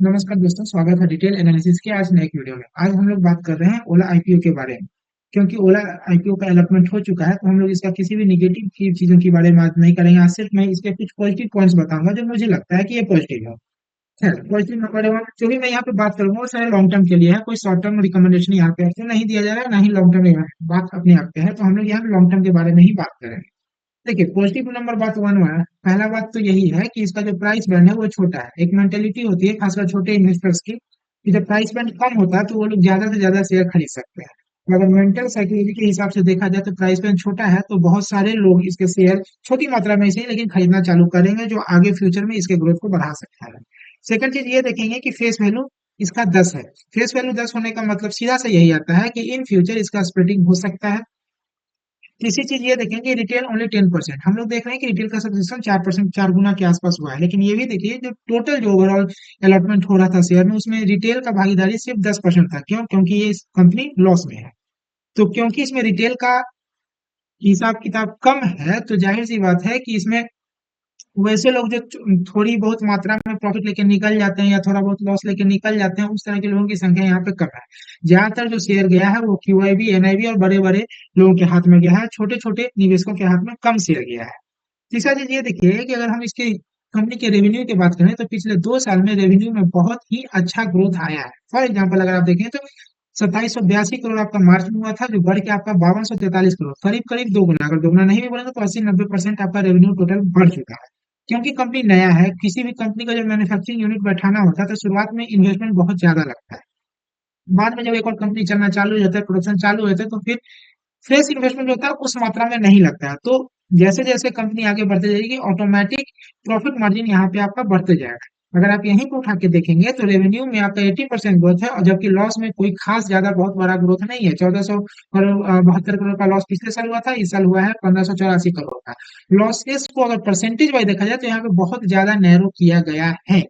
नमस्कार दोस्तों, स्वागत है डिटेल एनालिसिस के आज नए एक वीडियो में। आज हम लोग बात कर रहे हैं ओला आईपीओ के बारे में। क्योंकि ओला आईपीओ का अलॉटमेंट हो चुका है, तो हम लोग इसका किसी भी निगेटिव की चीजों के बारे में आज नहीं करेंगे। आज सिर्फ मैं इसके कुछ पॉजिटिव पॉइंट्स बताऊंगा जो मुझे लगता है कि ये पॉजिटिव है। खैर, पॉजिटिव नंबर वन जो भी मैं यहाँ पे बात करूंगा वो सारे लॉन्ग टर्म के लिए है। कोई शॉर्ट टर्म रिकमेंडेशन यहाँ पे आपको नहीं दिया जा रहा है, ना ही लॉन्ग टर्म बात अपने आप पे है। तो हम लोग यहाँ पे लॉन्ग टर्म के बारे में ही बात करेंगे। देखिए, पॉजिटिव नंबर बात वन हुआ है। पहला बात तो यही है कि इसका जो प्राइस बैंड है वो छोटा है। एक मेंटेलिटी होती है खासकर छोटे इन्वेस्टर्स की कि जब प्राइस बैंड कम होता है तो वो लोग ज्यादा से ज्यादा शेयर खरीद सकते हैं। तो अगर मेंटल साइकोलॉजी के हिसाब से देखा जाए तो प्राइस बैंड छोटा है तो बहुत सारे लोग इसके शेयर छोटी मात्रा में सही लेकिन खरीदना चालू करेंगे, जो आगे फ्यूचर में इसके ग्रोथ को बढ़ा सकता है। सेकंड चीज ये देखेंगे कि फेस वैल्यू इसका 10 है। फेस वैल्यू 10 होने का मतलब सीधा से यही आता है कि इन फ्यूचर इसका स्प्लिटिंग हो सकता है। तीसरी चीज ये देखेंगे, रिटेल ओनली 10%। हम लोग देख रहे हैं कि रिटेल का सब्सक्रिप्शन 4%, 4 गुना के आसपास हुआ है। लेकिन ये भी देखिए, जो टोटल जो ओवरऑल अलॉटमेंट हो रहा था शेयर में, उसमें रिटेल का भागीदारी सिर्फ 10% था। क्यों? क्योंकि ये कंपनी लॉस में है। तो क्योंकि इसमें रिटेल का हिसाब किताब कम है, तो जाहिर सी बात है कि इसमें वैसे लोग जो थोड़ी बहुत मात्रा में प्रॉफिट लेके निकल जाते हैं या थोड़ा बहुत लॉस लेके निकल जाते हैं, उस तरह के लोगों की संख्या यहाँ पे कम है। ज्यादातर जो शेयर गया है वो क्यूआईबी, एनआईबी और बड़े बड़े लोगों के हाथ में गया है। छोटे छोटे निवेशकों के हाथ में कम शेयर गया है। तीसरा चीज ये देखिए कि अगर हम इसके कंपनी के रेवेन्यू की बात करें तो पिछले 2 साल में रेवेन्यू में बहुत ही अच्छा ग्रोथ आया है। फॉर एग्जाम्पल अगर आप देखें तो 2782 करोड़ आपका मार्च में हुआ था, जो बढ़ के आपका 5243 करोड़, करीब करीब 2 गुना। अगर 2 गुना नहीं भी बोलेंगे तो 80-90% आपका रेवेन्यू टोटल बढ़ चुका है। क्योंकि कंपनी नया है, किसी भी कंपनी का जब मैन्युफैक्चरिंग यूनिट बैठाना होता है तो शुरुआत में इन्वेस्टमेंट बहुत ज्यादा लगता है। बाद में जब एक और कंपनी चलना चालू हो जाता है, प्रोडक्शन चालू हो जाता है, तो फिर फ्रेश इन्वेस्टमेंट जो होता है उस मात्रा में नहीं लगता है। तो जैसे जैसे कंपनी आगे बढ़ते जाएगी, ऑटोमेटिक प्रॉफिट मार्जिन यहाँ पे आपका बढ़ते जाएगा। अगर आप यहीं पे उठा के देखेंगे तो रेवेन्यू में आपका 80% ग्रोथ है, और जबकि लॉस में कोई खास ज्यादा बहुत बड़ा ग्रोथ नहीं है। 1472 करोड़ का लॉस पिछले साल हुआ था, इस साल हुआ है 1584 करोड़ का। लॉसेस को अगर परसेंटेज वाइज देखा जाए तो यहाँ पे बहुत ज्यादा नैरो किया गया है,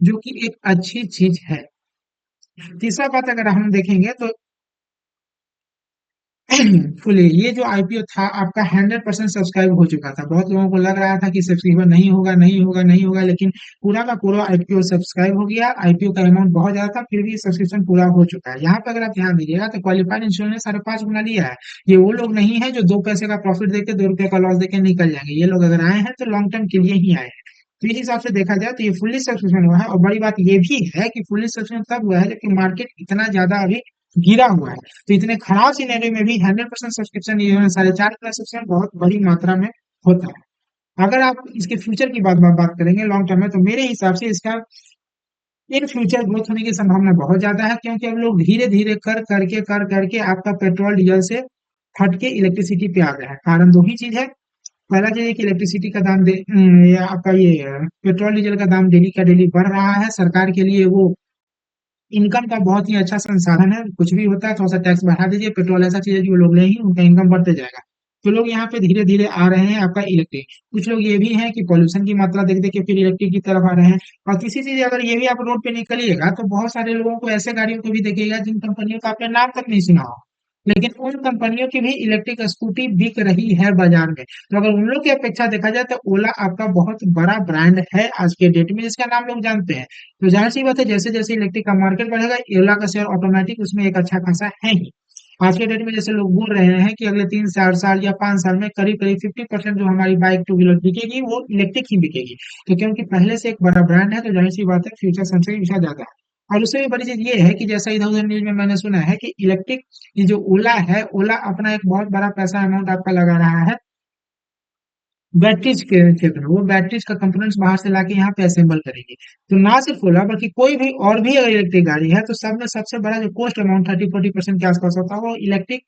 जो कि एक अच्छी चीज है। तीसरा बात अगर हम देखेंगे तो फुली ये जो आईपीओ था आपका 100% सब्सक्राइब हो चुका था। बहुत लोगों को लग रहा था कि सब्सक्रिप्शन नहीं होगा, नहीं होगा, नहीं होगा, लेकिन पूरा का पूरा आईपीओ सब्सक्राइब हो गया। आईपीओ का अमाउंट बहुत ज्यादा था, फिर भी सब्सक्रिप्शन पूरा हो चुका है। यहाँ पे अगर आप ध्यान दीजिएगा तो क्वालिफाइड इंश्योरेंस ने 5.5 गुना लिया है। ये वो लोग नहीं है जो 2 पैसे का प्रॉफिट देके 2 रुपए का लॉस देके निकल जाएंगे। ये लोग अगर आए हैं तो लॉन्ग टर्म के लिए ही आए हैं। तो इस हिसाब से देखा जाए तो ये फुल्ली सब्सक्रिप्शन हुआ है। और बड़ी बात ये भी है कि फुल्ली सब्सक्रिप्शन तब हुआ है जबकि मार्केट इतना ज्यादा अभी गिरा हुआ है। तो इतने खराब सिनेरियो में भी 100% सब्सक्रिप्शन, ये 4.5 गुना सब्सक्रिप्शन बहुत बड़ी मात्रा में होता है। अगर आप इसके फ्यूचर की बात करेंगे लॉन्ग टर्म में, तो मेरे हिसाब से इसका इन फ्यूचर ग्रोथ होने की संभावना बहुत ज्यादा है। क्योंकि अब लोग धीरे धीरे कर करके आपका पेट्रोल डीजल से हट के इलेक्ट्रिसिटी पे आ गया है। कारण दो ही चीज है। पहला चीज है कि इलेक्ट्रिसिटी का दाम या आपका ये पेट्रोल डीजल का दाम डेली का डेली बढ़ रहा है। सरकार के लिए वो इनकम का बहुत ही अच्छा संसाधन है। कुछ भी होता है थोड़ा सा टैक्स बढ़ा दीजिए, पेट्रोल ऐसा चीज है जो लोग लेंगे उनका इनकम बढ़ते जाएगा। तो लोग यहाँ पे धीरे धीरे आ रहे हैं आपका इलेक्ट्रिक। कुछ लोग ये भी हैं कि पॉल्यूशन की मात्रा देख देख के फिर इलेक्ट्रिक की तरफ आ रहे हैं। और किसी चीज अगर ये भी आप रोड पे निकलिएगा तो बहुत सारे लोगों को, ऐसे गाड़ियों को भी देखिएगा जिन कंपनियों का आपने नाम तक नहीं सुना हो, लेकिन उन कंपनियों की भी इलेक्ट्रिक स्कूटी बिक रही है बाजार में। तो अगर उन लोग की अपेक्षा देखा जाए तो ओला आपका बहुत बड़ा ब्रांड है आज के डेट में, जिसका नाम लोग जानते हैं। तो जाहिर सी बात है, जैसे जैसे इलेक्ट्रिक का मार्केट बढ़ेगा, ओला का शेयर ऑटोमेटिक उसमें एक अच्छा खासा है ही। आज के डेट में जैसे लोग बोल रहे हैं कि अगले 3-4 साल या 5 साल में करीब करीब 50% जो हमारी बाइक टू व्हीलर बिकेगी वो इलेक्ट्रिक ही बिकेगी। तो क्योंकि पहले से एक बड़ा ब्रांड है, तो जाहिर सी बात है फ्यूचर सबसे विषय ज्यादा है। और उससे भी बड़ी चीज ये है कि जैसा इधर उधर न्यूज में मैंने सुना है कि इलेक्ट्रिक, ये जो ओला है, ओला अपना एक बहुत बड़ा पैसा अमाउंट आपका लगा रहा है बैटरीज के क्षेत्र में। वो बैटरीज का कंपोनेंट्स बाहर से लाके यहाँ पे असेंबल करेगी। तो ना सिर्फ ओला बल्कि कोई भी और भी अगर इलेक्ट्रिक गाड़ी है तो सब में सबसे बड़ा जो कॉस्ट अमाउंट 30-40% के आसपास होता है वो इलेक्ट्रिक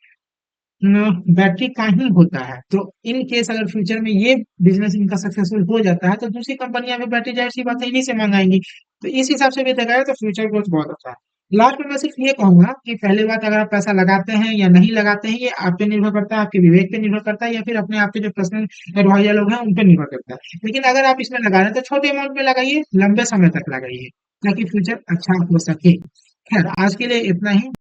बैटरी का ही होता है। तो इन केस अगर फ्यूचर में ये बिजनेस इनका सक्सेसफुल हो जाता है तो दूसरी कंपनियां भी बैटरी जाहिर सी बात है इन्हीं से मंगाएंगी। तो इस हिसाब से भी देखा जाए तो फ्यूचर ग्रोथ बहुत अच्छा है। लास्ट में मैं सिर्फ ये कहूंगा कि पहली बात, अगर आप पैसा लगाते हैं या नहीं लगाते हैं ये आप पे निर्भर करता है, आपके विवेक पे निर्भर करता है, या फिर अपने आपके जो पर्सनल एडवाइजर लोग हैं उन पे निर्भर करता है। लेकिन अगर आप इसमें लगा रहे हैं तो छोटे अमाउंट में लगाइए, लंबे समय तक लगाइए, ताकि फ्यूचर अच्छा हो सके। खैर, आज के लिए इतना ही।